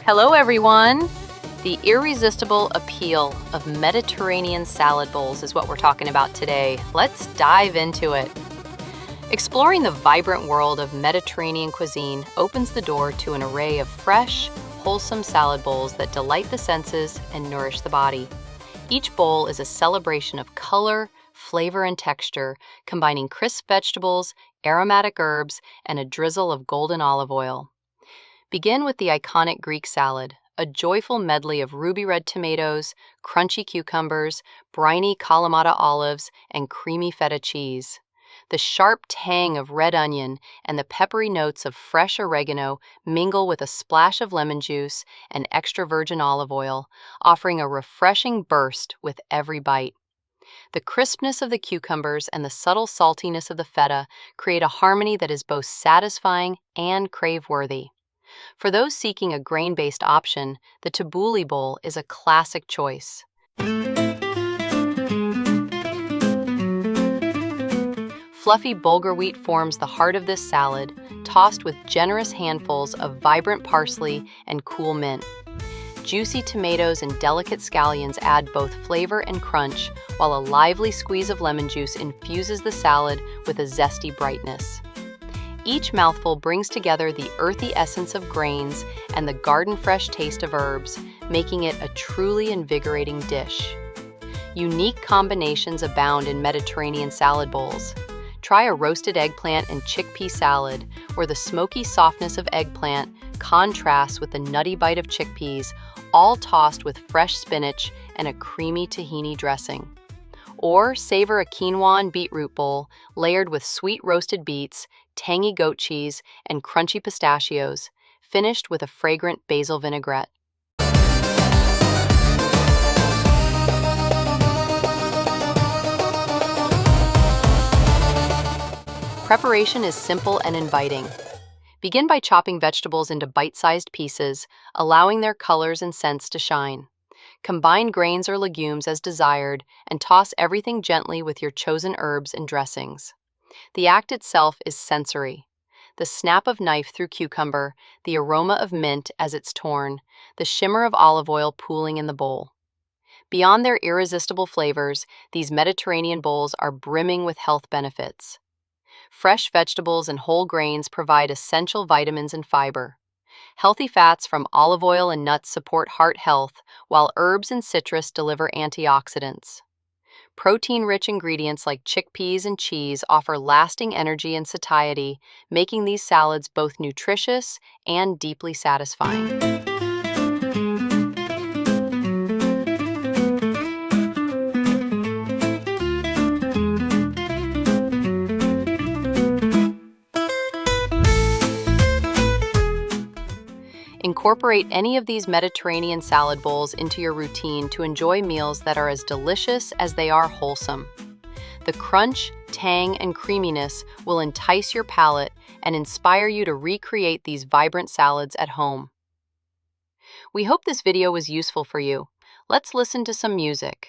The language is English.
Hello, everyone. The irresistible appeal of Mediterranean salad bowls is what we're talking about today. Let's dive into it. Exploring the vibrant world of Mediterranean cuisine opens the door to an array of fresh, wholesome salad bowls that delight the senses and nourish the body. Each bowl is a celebration of color, flavor, and texture, combining crisp vegetables, aromatic herbs, and a drizzle of golden olive oil. Begin with the iconic Greek salad, a joyful medley of ruby red tomatoes, crunchy cucumbers, briny Kalamata olives, and creamy feta cheese. The sharp tang of red onion and the peppery notes of fresh oregano mingle with a splash of lemon juice and extra virgin olive oil, offering a refreshing burst with every bite. The crispness of the cucumbers and the subtle saltiness of the feta create a harmony that is both satisfying and crave-worthy. For those seeking a grain-based option, the tabbouleh bowl is a classic choice. Fluffy bulgur wheat forms the heart of this salad, tossed with generous handfuls of vibrant parsley and cool mint. Juicy tomatoes and delicate scallions add both flavor and crunch, while a lively squeeze of lemon juice infuses the salad with a zesty brightness. Each mouthful brings together the earthy essence of grains and the garden-fresh taste of herbs, making it a truly invigorating dish. Unique combinations abound in Mediterranean salad bowls. Try a roasted eggplant and chickpea salad, where the smoky softness of eggplant contrasts with the nutty bite of chickpeas, all tossed with fresh spinach and a creamy tahini dressing. Or savor a quinoa and beetroot bowl, layered with sweet roasted beets, tangy goat cheese, and crunchy pistachios, finished with a fragrant basil vinaigrette. Preparation is simple and inviting. Begin by chopping vegetables into bite-sized pieces, allowing their colors and scents to shine. Combine grains or legumes as desired, and toss everything gently with your chosen herbs and dressings. The act itself is sensory. The snap of knife through cucumber, the aroma of mint as it's torn, the shimmer of olive oil pooling in the bowl. Beyond their irresistible flavors, these Mediterranean bowls are brimming with health benefits. Fresh vegetables and whole grains provide essential vitamins and fiber. Healthy fats from olive oil and nuts support heart health, while herbs and citrus deliver antioxidants. Protein-rich ingredients like chickpeas and cheese offer lasting energy and satiety, making these salads both nutritious and deeply satisfying. Incorporate any of these Mediterranean salad bowls into your routine to enjoy meals that are as delicious as they are wholesome. The crunch, tang, and creaminess will entice your palate and inspire you to recreate these vibrant salads at home. We hope this video was useful for you. Let's listen to some music.